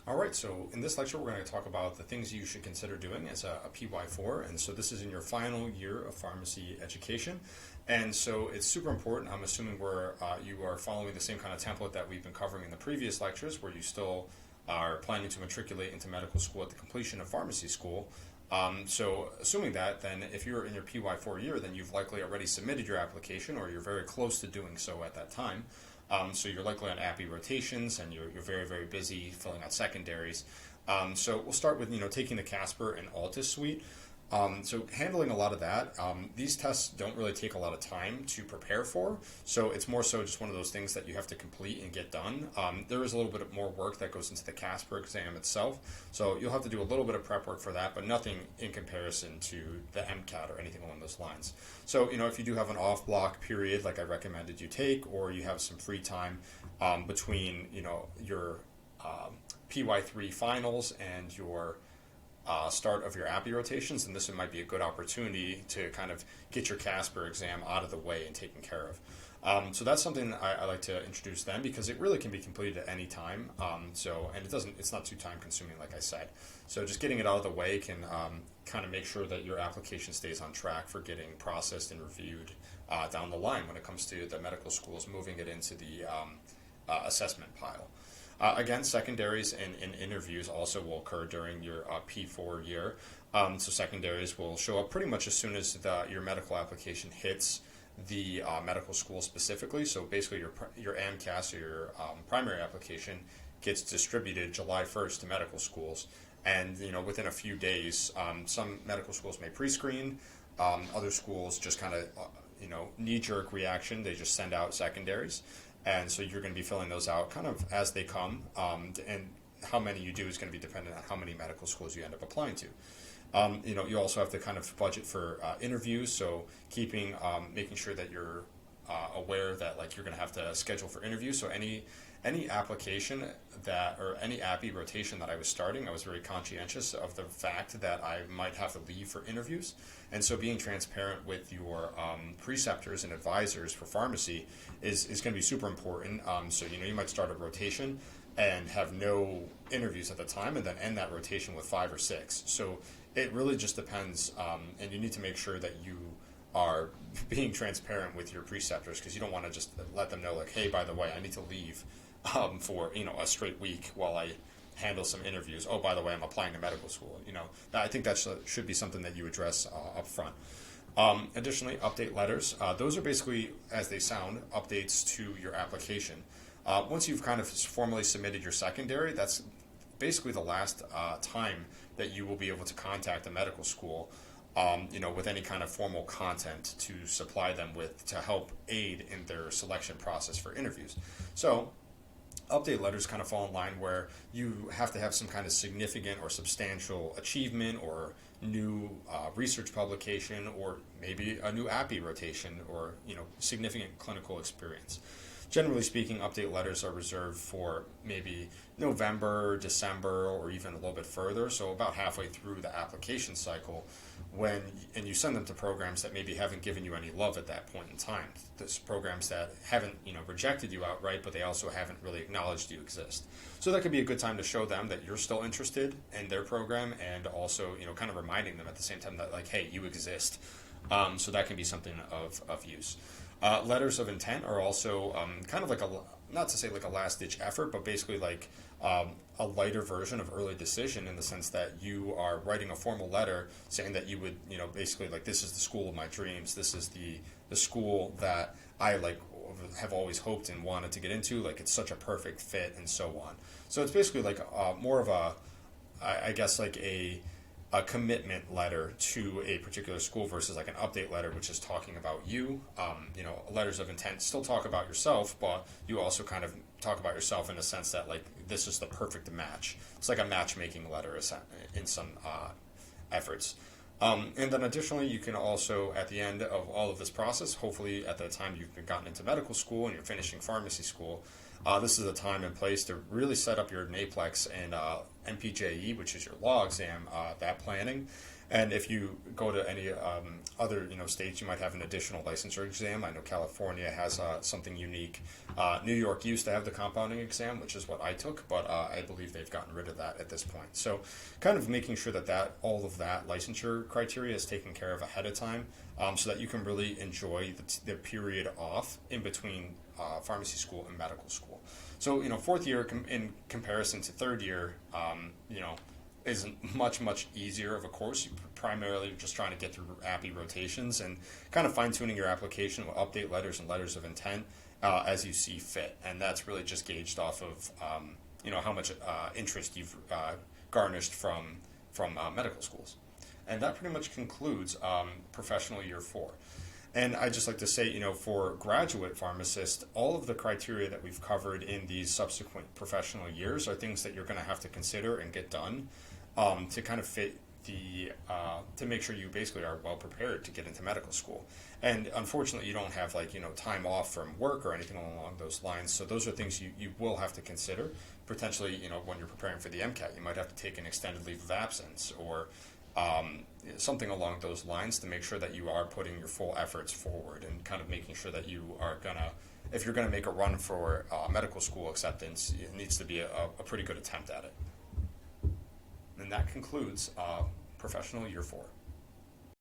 All right, so in this lecture, we're going to talk about the things you should consider doing as a PY4. And so this is in your final year of pharmacy education. And so it's super important. I'm assuming you are following the same kind of template that we've been covering in the previous lectures, where you still are planning to matriculate into medical school at the completion of pharmacy school. So assuming that, then if you're in your PY4 year, then you've likely already submitted your application, or you're very close to doing so at that time. So you're likely on API rotations, and you're very, very busy filling out secondaries. So we'll start with taking the CASPER and ALTIS suite. So handling a lot of that. These tests don't really take a lot of time to prepare for, so it's more so just one of those things that you have to complete and get done. There is a little bit more work that goes into the CASPER exam itself, so you'll have to do a little bit of prep work for that, but nothing in comparison to the MCAT or anything along those lines. So if you do have an off-block period like I recommended you take, or you have some free time between your PY3 finals and your start of your API rotations, and this might be a good opportunity to kind of get your CASPER exam out of the way and taken care of. So that's something I like to introduce then, because it really can be completed at any time. And it's not too time consuming, like I said. So just getting it out of the way can kind of make sure that your application stays on track for getting processed and reviewed down the line when it comes to the medical schools moving it into the assessment pile. Again, secondaries and interviews also will occur during your P4 year. So secondaries will show up pretty much as soon as your medical application hits the medical school specifically. So basically your AMCAS or your primary application gets distributed July 1st to medical schools. And within a few days, some medical schools may pre-screen, other schools just kind of knee-jerk reaction, they just send out secondaries. And so you're going to be filling those out kind of as they come, and how many you do is going to be dependent on how many medical schools you end up applying to. You also have to kind of budget for interviews, so making sure that you're aware that you're going to have to schedule for interviews. So any application or any API rotation that I was starting, I was very conscientious of the fact that I might have to leave for interviews. And so being transparent with your preceptors and advisors for pharmacy is going to be super important. So you might start a rotation and have no interviews at the time, and then end that rotation with 5 or 6. So it really just depends, and you need to make sure that you are being transparent with your preceptors, because you don't want to just let them know hey, by the way, I need to leave for a straight week while I handle some interviews. Oh, by the way, I'm applying to medical school. I think that should be something that you address up front. Additionally, update letters. Those are basically, as they sound, updates to your application. Once you've kind of formally submitted your secondary, that's basically the last time that you will be able to contact the medical school with any kind of formal content to supply them with to help aid in their selection process for interviews. So update letters kind of fall in line where you have to have some kind of significant or substantial achievement, or new research publication, or maybe a new API rotation, or significant clinical experience. Generally speaking, update letters are reserved for maybe November, December, or even a little bit further, so about halfway through the application cycle, and you send them to programs that maybe haven't given you any love at that point in time. There's programs that haven't rejected you outright, but they also haven't really acknowledged you exist. So that could be a good time to show them that you're still interested in their program, and also kind of reminding them at the same time that hey, you exist. So that can be something of use. Letters of intent are also kind of not to say a last-ditch effort, but basically a lighter version of early decision, in the sense that you are writing a formal letter saying that you would, basically this is the school of my dreams, this is the school that I have always hoped and wanted to get into, it's such a perfect fit, and so on. So it's basically more of a commitment letter to a particular school versus an update letter, which is talking about you. Letters of intent still talk about yourself, but you also kind of talk about yourself in the sense that this is the perfect match. It's like a matchmaking letter in some efforts. And then additionally, you can also, at the end of all of this process, hopefully at the time you've gotten into medical school and you're finishing pharmacy school, this is a time and place to really set up your NAPLEX and MPJE, which is your law exam, that planning. And if you go to any other states, you might have an additional licensure exam. I know California has something unique. New York used to have the compounding exam, which is what I took, but I believe they've gotten rid of that at this point. So kind of making sure that all of that licensure criteria is taken care of ahead of time, so that you can really enjoy the period off in between pharmacy school and medical school. So, fourth year in comparison to third year, is much easier of a course. You're primarily just trying to get through API rotations and kind of fine-tuning your application with update letters and letters of intent as you see fit. And that's really just gauged off of how much interest you've garnished from medical schools. And that pretty much concludes professional year 4. And I just like to say, for graduate pharmacists, all of the criteria that we've covered in these subsequent professional years are things that you're going to have to consider and get done to kind of fit to make sure you basically are well prepared to get into medical school. And unfortunately, you don't have time off from work or anything along those lines. So those are things you will have to consider. Potentially, when you're preparing for the MCAT, you might have to take an extended leave of absence or something along those lines to make sure that you are putting your full efforts forward and kind of making sure that you are if you're gonna make a run for medical school acceptance, it needs to be a pretty good attempt at it. And that concludes professional year 4.